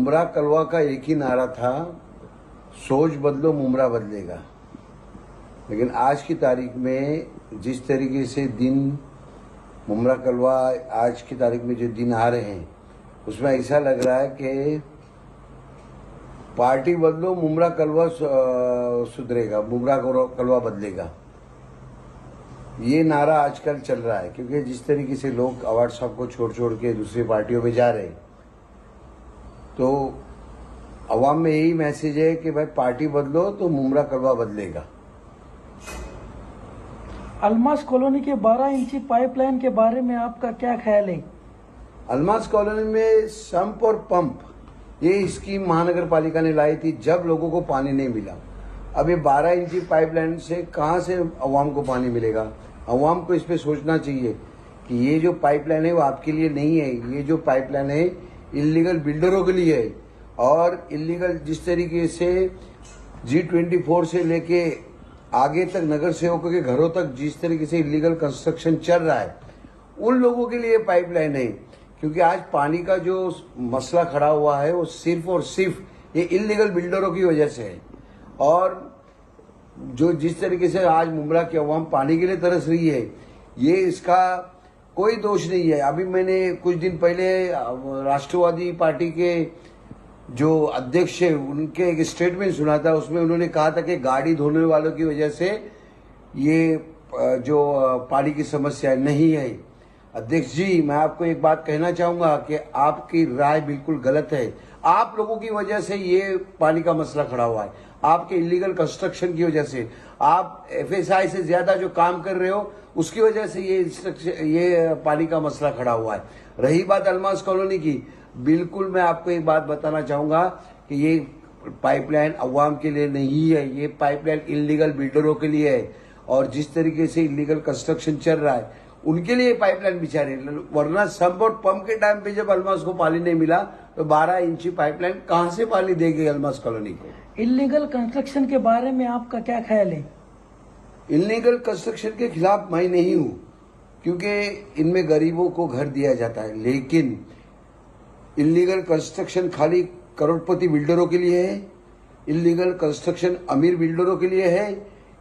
मुमरा कलवा का एक ही नारा था, सोच बदलो मुमरा बदलेगा। लेकिन आज की तारीख में जिस तरीके से दिन मुमरा कलवा आज की तारीख में जो दिन आ रहे हैं, उसमें ऐसा लग रहा है कि पार्टी बदलो मुमरा कलवा सुधरेगा, मुमरा कलवा बदलेगा। ये नारा आजकल चल रहा है, क्योंकि जिस तरीके से लोग अवार्ड साहब को छोड़ छोड़ के दूसरी पार्टियों में जा रहे हैं, तो अवाम में यही मैसेज है कि भाई पार्टी बदलो तो मुमरा कलवा बदलेगा। अलमास कॉलोनी के 12 इंची पाइपलाइन के बारे में आपका क्या ख्याल है? अलमास कॉलोनी में संप और पंप ये स्कीम महानगर पालिका ने लाई थी जब लोगों को पानी नहीं मिला। अब ये 12 इंची पाइपलाइन से कहां से अवाम को पानी मिलेगा? अवाम को इस पे सोचना चाहिए कि ये जो पाइपलाइन है वो आपके लिए नहीं है। ये जो पाइपलाइन है इलीगल बिल्डरों के लिए है, और इलीगल जिस तरीके से G24 से लेके आगे तक नगर सेवकों के घरों तक जिस तरीके से इलीगल कंस्ट्रक्शन चल रहा है, उन लोगों के लिए पाइपलाइन है। क्योंकि आज पानी का जो मसला खड़ा हुआ है वो सिर्फ और सिर्फ ये इलीगल बिल्डरों की वजह से है। और जो जिस तरीके से आज मुमरा की अवाम पानी के लिए तरस रही है, ये इसका कोई दोष नहीं है। अभी मैंने कुछ दिन पहले राष्ट्रवादी पार्टी के जो अध्यक्ष है उनके एक स्टेटमेंट सुना था, उसमें उन्होंने कहा था कि गाड़ी धोने वालों की वजह से ये जो पानी की समस्या नहीं है। अध्यक्ष जी, मैं आपको एक बात कहना चाहूंगा कि आपकी राय बिल्कुल गलत है। आप लोगों की वजह से ये पानी का मसला खड़ा हुआ है, आपके इलीगल कंस्ट्रक्शन की वजह से। आप FSI से ज्यादा जो काम कर रहे हो उसकी वजह से ये पानी का मसला खड़ा हुआ है। रही बात अलमास कॉलोनी की, बिल्कुल मैं आपको एक बात बताना चाहूंगा कि ये पाइपलाइन अवाम के लिए नहीं है, ये पाइपलाइन इलीगल बिल्डरों के लिए है। और जिस तरीके से इलीगल कंस्ट्रक्शन चल रहा है उनके लिए पाइपलाइन बिछा रही है। वरना संप और पंप के टाइम पे जब अलमास को पानी नहीं मिला तो 12 इंची पाइपलाइन कहां से पानी देगी अलमास कॉलोनी को? इलीगल कंस्ट्रक्शन के बारे में आपका क्या ख्याल है? इलीगल कंस्ट्रक्शन के खिलाफ मैं नहीं हूं, क्योंकि इनमें गरीबों को घर दिया जाता है। लेकिन इलीगल कंस्ट्रक्शन खाली करोड़पति बिल्डरों के लिए है, इलीगल कंस्ट्रक्शन अमीर बिल्डरों के लिए है,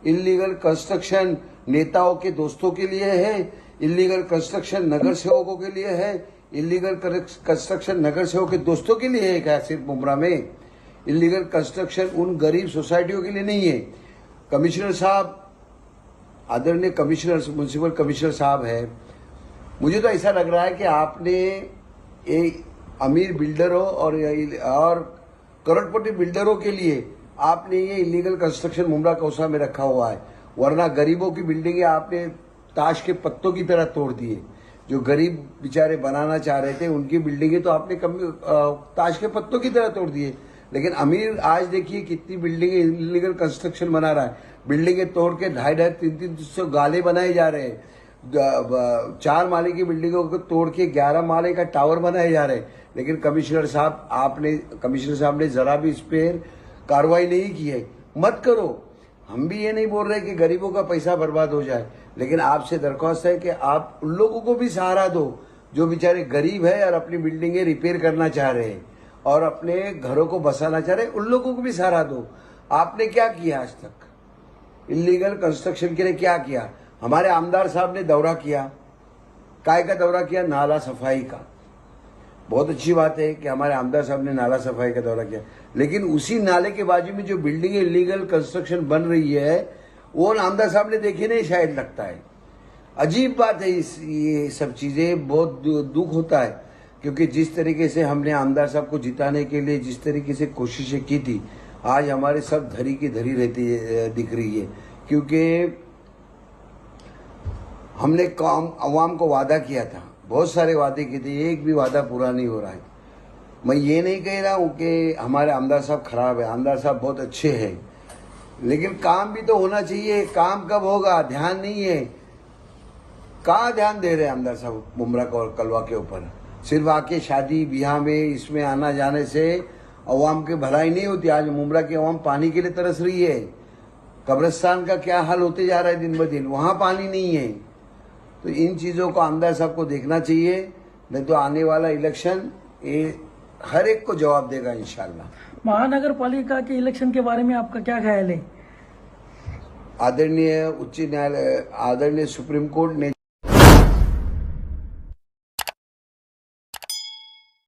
इलीगल कंस्ट्रक्शन नेताओं के दोस्तों के लिए है, इलीगल कंस्ट्रक्शन नगर सेवकों के लिए है, इलीगल कंस्ट्रक्शन नगर सेवकों के दोस्तों के लिए है। क्या सिर्फ मुमरा में इलीगल कंस्ट्रक्शन उन गरीब सोसाइटियों के लिए नहीं है? कमिश्नर साहब, आदरणीय कमिश्नर, म्युनिसिपल कमिश्नर साहब है, मुझे तो ऐसा लग रहा है कि आपने एक अमीर बिल्डरों और करोड़पति बिल्डरों के लिए आपने ये इलीगल कंस्ट्रक्शन मुमरा कौसा में रखा हुआ है। वरना गरीबों की बिल्डिंगें आपने ताश के पत्तों की तरह तोड़ दिए। जो गरीब बेचारे बनाना चाह रहे थे उनकी बिल्डिंगें तो आपने ताश के पत्तों की तरह तोड़ दिए। लेकिन अमीर आज देखिए कितनी बिल्डिंगें इलीगल कंस्ट्रक्शन बना रहा है। बिल्डिंगें तोड़ के 2.5 300 गाले बनाए जा रहे हैं। 4 माले की बिल्डिंगों को तोड़ के 11 माले का टावर बनाए जा रहे हैं। लेकिन कमिश्नर साहब ने जरा भी इस पर कार्रवाई नहीं की है। मत करो। हम भी ये नहीं बोल रहे कि गरीबों का पैसा बर्बाद हो जाए, लेकिन आपसे दरख्वास्त है कि आप उन लोगों को भी सहारा दो जो बेचारे गरीब है और अपनी बिल्डिंगें रिपेयर करना चाह रहे हैं और अपने घरों को बसाना चाह रहे हैं। उन लोगों को भी सहारा दो। आपने क्या किया आज तक इलीगल कंस्ट्रक्शन के लिए? क्या किया? हमारे आमदार साहब ने दौरा किया, काय का दौरा किया? नाला सफाई का। बहुत अच्छी बात है कि हमारे आमदार साहब ने नाला सफाई का दौरा किया, लेकिन उसी नाले के बाजू में जो बिल्डिंग इलीगल कंस्ट्रक्शन बन रही है वो आमदार साहब ने देखी नहीं शायद, लगता है। अजीब बात है। ये सब चीजें बहुत दुख होता है, क्योंकि जिस तरीके से हमने आमदार साहब को जिताने के लिए जिस तरीके से कोशिशें की थी, आज हमारे सब धरी की धरी रहती है, दिख रही है। क्योंकि हमने काम अवाम को वादा किया था, बहुत सारे वादे किए थे, एक भी वादा पूरा नहीं हो रहा है। मैं ये नहीं कह रहा हूं कि हमारे आमदार साहब खराब है, आमदार साहब बहुत अच्छे हैं, लेकिन काम भी तो होना चाहिए। काम कब होगा? ध्यान नहीं है। कहाँ ध्यान दे रहे हैं आमदार साहब मुमरा और कलवा के ऊपर? सिर्फ आके शादी ब्याह में इसमें आना जाने से अवाम की भलाई नहीं होती। आज मुमरा की अवाम पानी के लिए तरस रही है। कब्रिस्तान का क्या हाल होते जा रहा है दिन ब दिन, वहां पानी नहीं है। तो इन चीजों को आमदार साहब को देखना चाहिए, नहीं तो आने वाला इलेक्शन ये हर एक को जवाब देगा इंशाल्लाह। महानगर पालिका के इलेक्शन के बारे में आपका क्या ख्याल है? आदरणीय उच्च न्यायालय, आदरणीय सुप्रीम कोर्ट ने